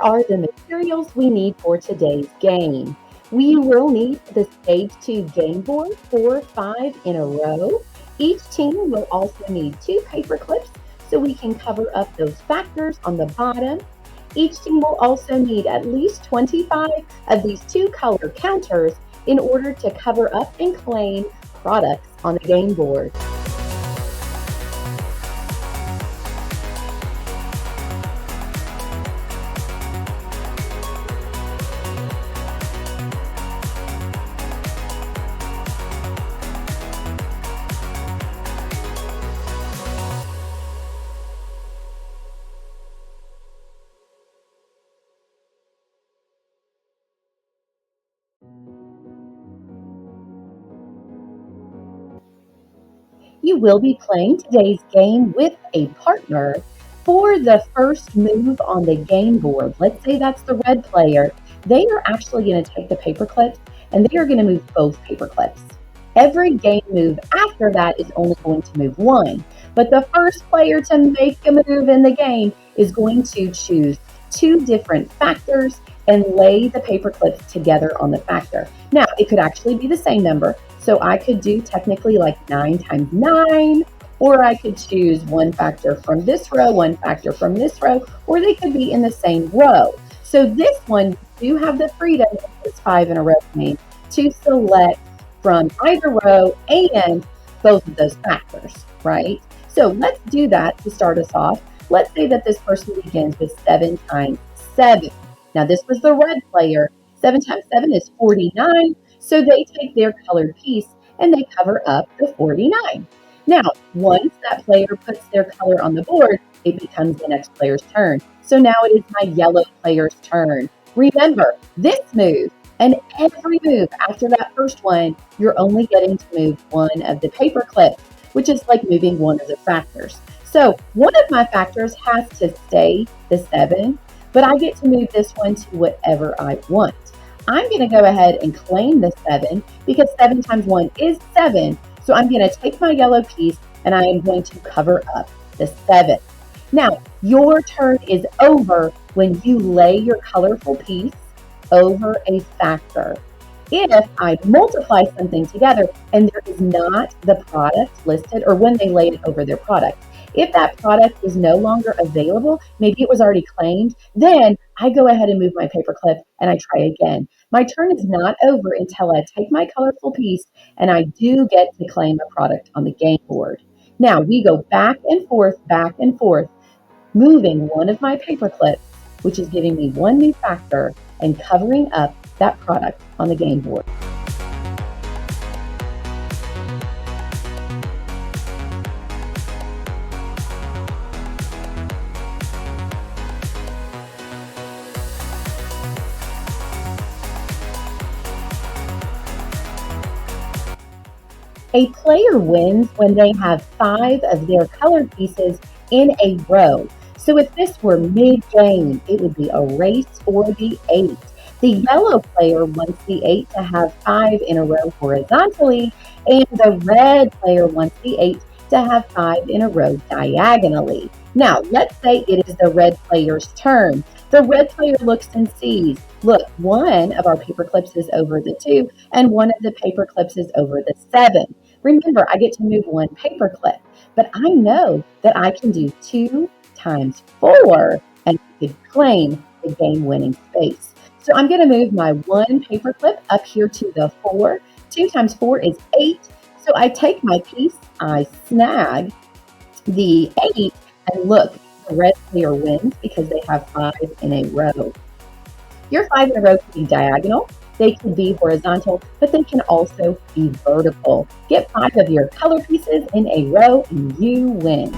are the materials we need for today's game. We will need the stage 2 game board, 4 or 5 in a row. Each team will also need 2 paper clips so we can cover up those factors on the bottom. Each team will also need at least 25 of these 2 color counters in order to cover up and claim products on the game board. You will be playing today's game with a partner. For the first move on the game board, let's say that's the red player, they are actually going to take the paper clips and they are going to move both paper clips. Every game move after that is only going to move one, but the first player to make a move in the game is going to choose 2 different factors and lay the paper clips together on the factor. Now, it could actually be the same number. So I could do technically like 9 times 9, or I could choose one factor from this row, one factor from this row, or they could be in the same row. So this one, you have the freedom, it's 5 in a row game, to select from either row and both of those factors, right? So let's do that to start us off. Let's say that this person begins with 7 times 7. Now this was the red player. 7 times 7 is 49. So they take their colored piece and they cover up the 49. Now, once that player puts their color on the board, it becomes the next player's turn. So now it is my yellow player's turn. Remember, this move and every move after that first one, you're only getting to move one of the paper clips, which is like moving one of the factors. So one of my factors has to stay the 7, but I get to move this one to whatever I want. I'm going to go ahead and claim the 7 because 7 times 1 is 7. So I'm going to take my yellow piece and I am going to cover up the 7. Now, your turn is over when you lay your colorful piece over a factor. If I multiply something together and there is not the product listed, or when they lay it over their product, if that product is no longer available, maybe it was already claimed, then I go ahead and move my paper clip and I try again. My turn is not over until I take my colorful piece and I do get to claim a product on the game board. Now we go back and forth, moving one of my paper clips, which is giving me one new factor and covering up that product on the game board. A player wins when they have 5 of their colored pieces in a row. So if this were mid-game, it would be a race for the 8. The yellow player wants the 8 to have 5 in a row horizontally, and the red player wants the 8 to have 5 in a row diagonally. Now, let's say it is the red player's turn. The red player looks and sees, look, one of our paper clips is over the 2, and one of the paper clips is over the 7. Remember, I get to move one paper clip, but I know that I can do 2 times 4 and I could claim the game-winning space. So I'm going to move my one paper clip up here to the 4. 2 times 4 is 8. So I take my piece, I snag the 8, and look, the red player wins because they have 5 in a row. Your 5 in a row can be diagonal, they can be horizontal, but they can also be vertical. Get 5 of your color pieces in a row and you win.